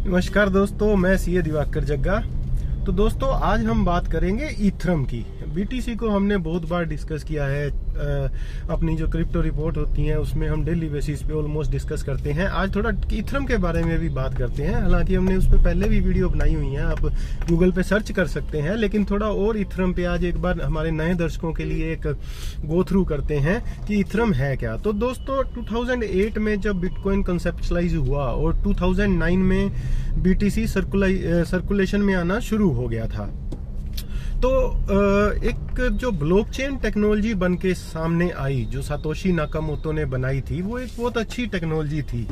नमस्कार दोस्तों, मैं सीए दिवाकर जग्गा। तो दोस्तों आज हम बात करेंगे ईथरम की। बीटीसी को हमने बहुत बार डिस्कस किया है। अपनी जो क्रिप्टो रिपोर्ट होती हैं उसमें हम डेली बेसिस पे ऑलमोस्ट डिस्कस करते हैं। आज थोड़ा ईथरम के बारे में भी बात करते हैं। हालांकि हमने उस पर पहले भी वीडियो बनाई हुई है, आप गूगल पे सर्च कर सकते हैं। लेकिन थोड़ा और ईथरम पे आज एक बार हमारे नए दर्शकों के लिए एक गो थ्रू करते हैं कि ईथरम है क्या। तो दोस्तों 2008 में जब बिटकॉइन कंसेप्चुलाइज हुआ और 2009 में बीटीसी सर्कुलेशन में आना शुरू हो गया था, तो एक जो ब्लॉकचेन टेक्नोलॉजी बन के सामने आई, जो सातोशी नाकामोटो ने बनाई थी, वो एक बहुत अच्छी टेक्नोलॉजी थी।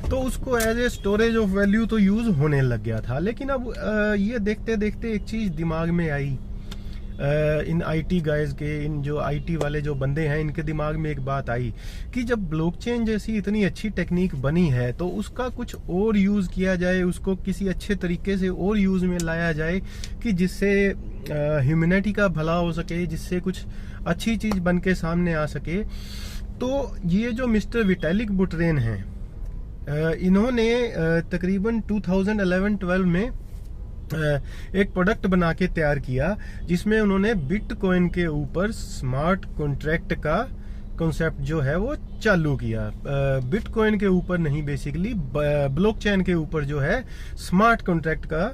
तो उसको as a storage of value तो यूज होने लग गया था। लेकिन अब ये देखते देखते एक चीज दिमाग में आई, इन आईटी गाइज के, इन जो आईटी वाले जो बंदे हैं, इनके दिमाग में एक बात आई कि जब ब्लॉकचेन जैसी इतनी अच्छी टेक्निक बनी है तो उसका कुछ और यूज किया जाए, उसको किसी अच्छे तरीके से और यूज में लाया जाए कि जिससे ह्यूमैनिटी का भला हो सके, जिससे कुछ अच्छी चीज बन के सामने आ सके। तो ये जो मिस्टर विटालिक बुटेरिन हैं, इन्होंने तकरीबन 2011-12 में एक प्रोडक्ट बना के तैयार किया, जिसमें उन्होंने बिटकॉइन के ऊपर स्मार्ट कॉन्ट्रैक्ट का कॉन्सेप्ट जो है वो चालू किया। बिटकॉइन के ऊपर नहीं, बेसिकली ब्लॉकचेन के ऊपर जो है स्मार्ट कॉन्ट्रैक्ट का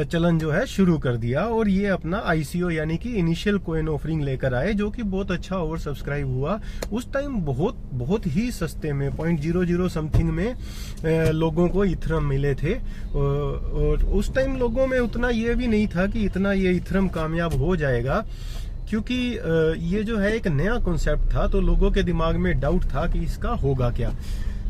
चलन जो है शुरू कर दिया। और ये अपना आईसीओ यानी कि इनिशियल कॉइन ऑफरिंग लेकर आए, जो कि बहुत अच्छा ओवर सब्सक्राइब हुआ। उस टाइम बहुत ही सस्ते में 0.00 समथिंग में लोगों को ईथरम मिले थे। और उस टाइम लोगों में उतना ये भी नहीं था कि इतना ये ईथरम कामयाब हो जाएगा, क्योंकि ये जो है एक नया कॉन्सेप्ट था। तो लोगों के दिमाग में डाउट था कि इसका होगा क्या।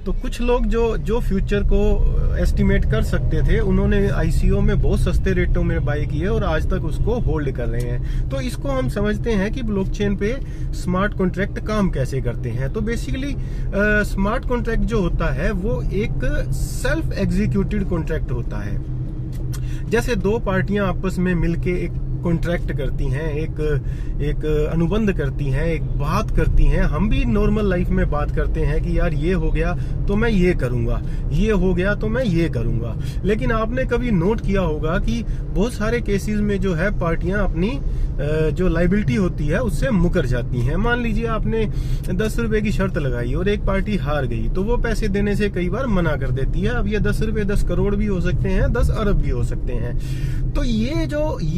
तो कुछ लोग जो फ्यूचर को एस्टिमेट कर सकते थे, उन्होंने आईसीओ में बहुत सस्ते रेटों में बाय किए और आज तक उसको होल्ड कर रहे हैं। तो इसको हम समझते हैं कि ब्लॉकचेन पे स्मार्ट कॉन्ट्रैक्ट काम कैसे करते हैं। तो बेसिकली स्मार्ट कॉन्ट्रैक्ट जो होता है वो एक सेल्फ एग्जीक्यूटेड कॉन्ट्रैक्ट होता है। जैसे दो पार्टियां आपस में मिलके एक कॉन्ट्रैक्ट करती हैं, एक अनुबंध करती हैं, एक बात करती हैं। हम भी नॉर्मल लाइफ में बात करते हैं कि यार ये हो गया तो मैं ये करूंगा, ये हो गया तो मैं ये करूंगा। लेकिन आपने कभी नोट किया होगा कि बहुत सारे केसेस में जो है पार्टियां अपनी जो लाइबिलिटी होती है उससे मुकर जाती हैं। मान लीजिए आपने 10 रुपए की शर्त लगाई और एक पार्टी हार गई, तो वो पैसे देने से कई बार मना कर देती है। अब ये 10 रुपए 10 करोड़ भी हो सकते हैं, 10 अरब भी हो सकते हैं। तो ये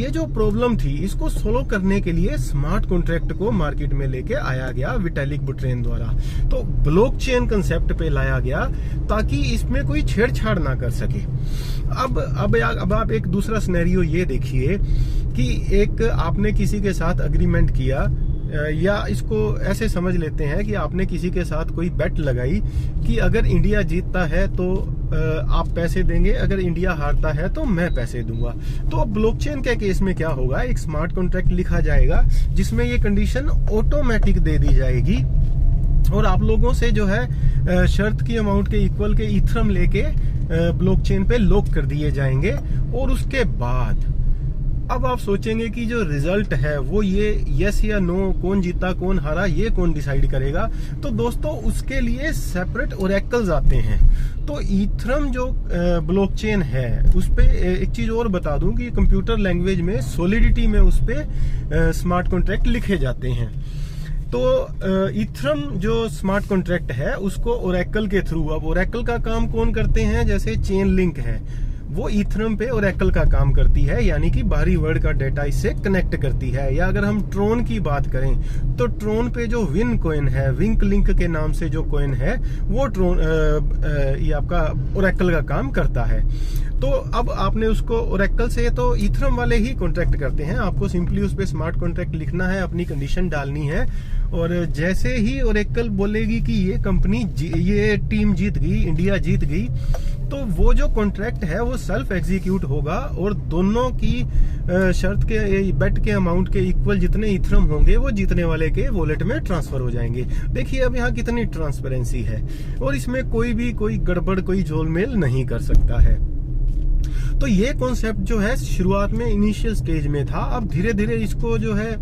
जो प्रॉब्लम थी, इसको सोल्व करने के लिए स्मार्ट कॉन्ट्रैक्ट को मार्केट में लेके आया गया विटालिक बुटेरिन द्वारा। तो ब्लॉकचेन कंसेप्ट पे लाया गया ताकि इसमें कोई छेड़छाड़ ना कर सके। अब आप एक दूसरा सिनेरियो ये देखिए कि एक आपने किसी के साथ अग्रीमेंट किया, या इसको ऐसे समझ लेते हैं कि आपने किसी के साथ कोई बेट लगाई कि अगर इंडिया जीतता है तो आप पैसे देंगे, अगर इंडिया हारता है तो मैं पैसे दूंगा। तो ब्लॉकचेन के केस में क्या होगा, एक स्मार्ट कॉन्ट्रैक्ट लिखा जाएगा जिसमें ये कंडीशन ऑटोमेटिक दे दी जाएगी और आप लोगों से जो है शर्त की अमाउंट के इक्वल के ईथरम लेके ब्लॉकचेन पे लॉक कर दिए जाएंगे। और उसके बाद अब आप सोचेंगे कि जो रिजल्ट है वो ये यस या नो, कौन जीता कौन हारा, ये कौन डिसाइड करेगा। तो दोस्तों उसके लिए सेपरेट ओरेकल्स आते हैं। तो ईथरम जो ब्लॉकचेन है उस पे एक चीज और बता दूं कि कंप्यूटर लैंग्वेज में सॉलिडिटी में उस पे स्मार्ट कॉन्ट्रैक्ट लिखे जाते हैं। तो ईथरम जो स्मार्ट कॉन्ट्रैक्ट है उसको ओरेकल के थ्रू, अब ओरेकल का काम कौन करते हैं, जैसे चेन लिंक है वो ईथरम पे ओरेकल का काम करती है, यानी कि बाहरी वर्ल्ड का डेटा इससे कनेक्ट करती है। या अगर हम ट्रोन की बात करें तो ट्रोन पे जो विन कॉइन है, विंक लिंक के नाम से जो कॉइन है, वो ट्रोन ये आपका ओरेकल का काम करता है। तो अब आपने उसको ओरेकल से, तो ईथरम वाले ही कॉन्ट्रैक्ट करते हैं। आपको सिंपली उस पे स्मार्ट कॉन्ट्रैक्ट लिखना है, अपनी कंडीशन डालनी है, और जैसे ही ओरेकल बोलेगी कि ये कंपनी ये टीम जीत गई, इंडिया जीत गई, तो वो जो कॉन्ट्रैक्ट है वो सेल्फ एग्जीक्यूट होगा और दोनों की शर्त के बेट के अमाउंट के इक्वल जितने ईथरम होंगे वो जीतने वाले के वॉलेट में ट्रांसफर हो जाएंगे। देखिए अब यहाँ कितनी ट्रांसपेरेंसी है और इसमें कोई गड़बड़, कोई झोलमेल नहीं कर सकता है। तो ये कॉन्सेप्ट जो है शुरुआत में इनिशियल स्टेज में था। अब धीरे धीरे इसको जो है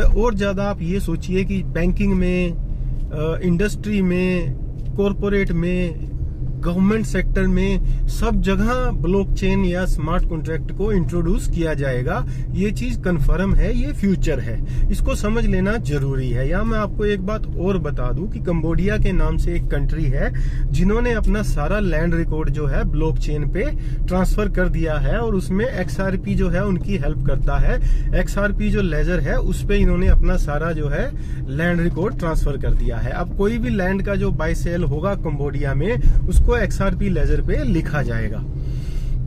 और ज्यादा आप ये सोचिए कि बैंकिंग में, इंडस्ट्री में, कॉरपोरेट में गवर्नमेंट सेक्टर में सब जगह ब्लॉकचेन या स्मार्ट कॉन्ट्रैक्ट को इंट्रोड्यूस किया जाएगा। ये चीज कंफर्म है, ये फ्यूचर है, इसको समझ लेना जरूरी है। यहाँ मैं आपको एक बात और बता दूं कि कंबोडिया के नाम से एक कंट्री है जिन्होंने अपना सारा लैंड रिकॉर्ड जो है ब्लॉकचेन पे ट्रांसफर कर दिया है और उसमें XRP जो है उनकी हेल्प करता है। XRP जो लेजर है उस पे इन्होंने अपना सारा जो है लैंड रिकॉर्ड ट्रांसफर कर दिया है। अब कोई भी लैंड का जो बाय सेल होगा कंबोडिया में उसको XRP लेजर पे लिखा जाएगा।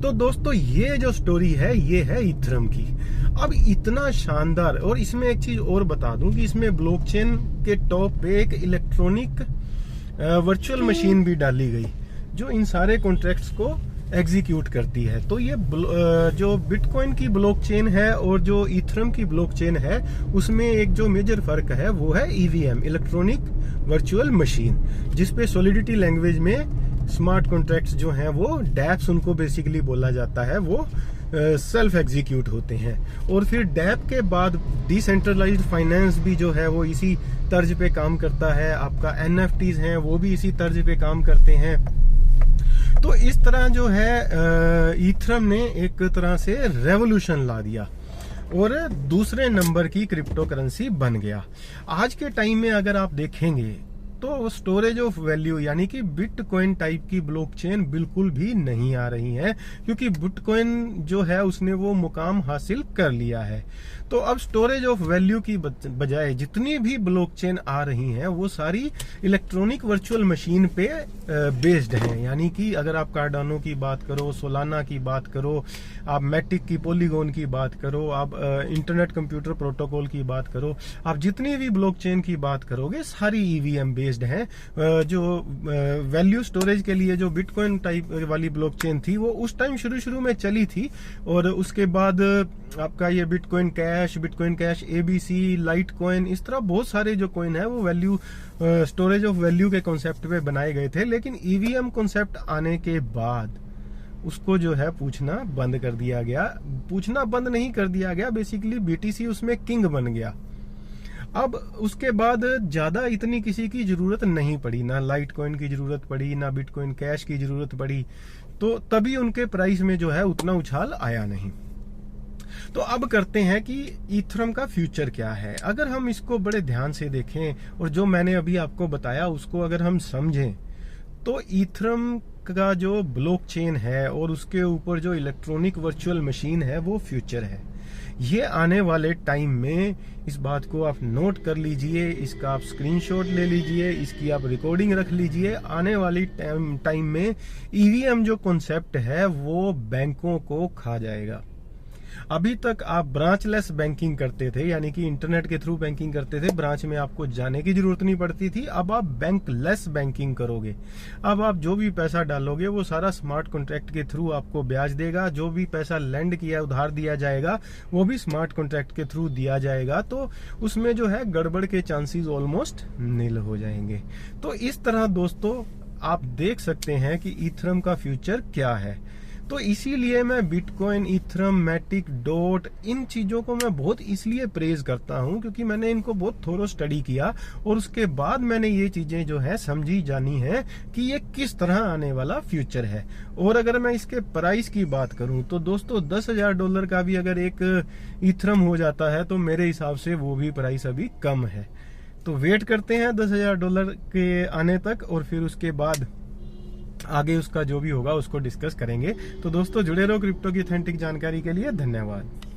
तो दोस्तों ये जो स्टोरी है ये है इथरम की। अब इतना शानदार, और इसमें एक चीज और बता दूं कि इसमें ब्लॉकचेन के टॉप पे एक इलेक्ट्रॉनिक वर्चुअल मशीन भी डाली गई जो इन सारे कॉन्ट्रैक्ट्स को एग्जीक्यूट करती है। तो ये जो बिटकॉइन की ब्लॉकचेन है और जो इथरम की ब्लॉकचेन है उसमें एक जो मेजर फर्क है वो है EVM, इलेक्ट्रॉनिक वर्चुअल मशीन, जिसपे सॉलिडिटी लैंग्वेज में स्मार्ट कॉन्ट्रैक्ट्स जो हैं वो डैप्स उनको बेसिकली बोला जाता है, वो सेल्फ एग्जीक्यूट होते हैं। और फिर डैप के बाद डिसेंट्रलाइज्ड फाइनेंस भी जो है वो इसी तर्ज पे काम करता है। आपका NFTs हैं वो भी इसी तर्ज पे काम करते हैं। तो इस तरह जो है इथरम ने एक तरह से रेवोल्यूशन ला दिया और दूसरे नंबर की क्रिप्टो करेंसी बन गया। आज के टाइम में अगर आप देखेंगे तो स्टोरेज ऑफ वैल्यू यानी कि बिटकॉइन टाइप की ब्लॉकचेन बिल्कुल भी नहीं आ रही है, क्योंकि बिटकॉइन जो है उसने वो मुकाम हासिल कर लिया है। तो अब स्टोरेज ऑफ वैल्यू की बजाय जितनी भी ब्लॉकचेन आ रही हैं वो सारी इलेक्ट्रॉनिक वर्चुअल मशीन पे बेस्ड हैं। यानी कि अगर आप कार्डानो की बात करो, सोलाना की बात करो, आप मैटिक की, पॉलीगॉन की बात करो, आप इंटरनेट कंप्यूटर प्रोटोकॉल की बात करो, आप जितनी भी ब्लॉकचेन की बात करोगे सारी EVM बेस्ड हैं। जो वैल्यू स्टोरेज के लिए जो बिटकॉइन टाइप वाली ब्लॉकचेन थी वो उस टाइम शुरू में चली थी, और उसके बाद आपका ये bitcoin cash, ABC, light coin, इस तरह बहुत सारे जो कॉइन है वो वैल्यू स्टोरेज ऑफ वैल्यू के कॉन्सेप्ट पे बनाए गए थे। लेकिन EVM कॉन्सेप्ट आने के बाद उसको जो है पूछना बंद कर दिया गया। पूछना बंद नहीं कर दिया गया, बेसिकली BTC उसमें किंग बन गया। अब उसके बाद ज्यादा इतनी किसी की जरूरत नहीं पड़ी, ना लाइट कॉइन की जरूरत पड़ी, ना बिटकॉइन कैश की जरूरत पड़ी, तो तभी उनके प्राइस में जो है उतना उछाल आया नहीं। तो अब करते हैं कि इथरम का फ्यूचर क्या है। अगर हम इसको बड़े ध्यान से देखें और जो मैंने अभी आपको बताया उसको अगर हम समझें, तो इथरम का जो ब्लॉकचेन है और उसके ऊपर जो इलेक्ट्रॉनिक वर्चुअल मशीन है वो फ्यूचर है। ये आने वाले टाइम में, इस बात को आप नोट कर लीजिए, इसका आप स्क्रीनशॉट ले लीजिए, इसकी आप रिकॉर्डिंग रख लीजिए। आने वाली टाइम में EVM जो कॉन्सेप्ट है वो बैंकों को खा जाएगा। अभी तक आप ब्रांचलेस बैंकिंग करते थे, यानी कि इंटरनेट के थ्रू बैंकिंग करते थे, ब्रांच में आपको जाने की जरूरत नहीं पड़ती थी। अब आप बैंकलेस बैंकिंग करोगे। अब आप जो भी पैसा डालोगे वो सारा स्मार्ट कॉन्ट्रैक्ट के थ्रू आपको ब्याज देगा। जो भी पैसा लेंड किया, उधार दिया जाएगा, वो भी स्मार्ट कॉन्ट्रैक्ट के थ्रू दिया जाएगा। तो उसमें जो है गड़बड़ के चांसेस ऑलमोस्ट निल हो जाएंगे। तो इस तरह दोस्तों आप देख सकते हैं कि इथरम का फ्यूचर क्या है। तो इसीलिए मैं बिटकॉइन, इथरम, मैटिक, डॉट, इन चीजों को मैं बहुत इसलिए प्रेज करता हूं क्योंकि मैंने इनको बहुत थोरो स्टडी किया और उसके बाद मैंने ये चीजें जो है समझी जानी है कि ये किस तरह आने वाला फ्यूचर है। और अगर मैं इसके प्राइस की बात करूं तो दोस्तों $10,000 का भी अगर एक इथरम हो जाता है तो मेरे हिसाब से वो भी प्राइस अभी कम है। तो वेट करते हैं $10,000 के आने तक और फिर उसके बाद आगे उसका जो भी होगा उसको डिस्कस करेंगे। तो दोस्तों जुड़े रहो क्रिप्टो की ऑथेंटिक जानकारी के लिए। धन्यवाद।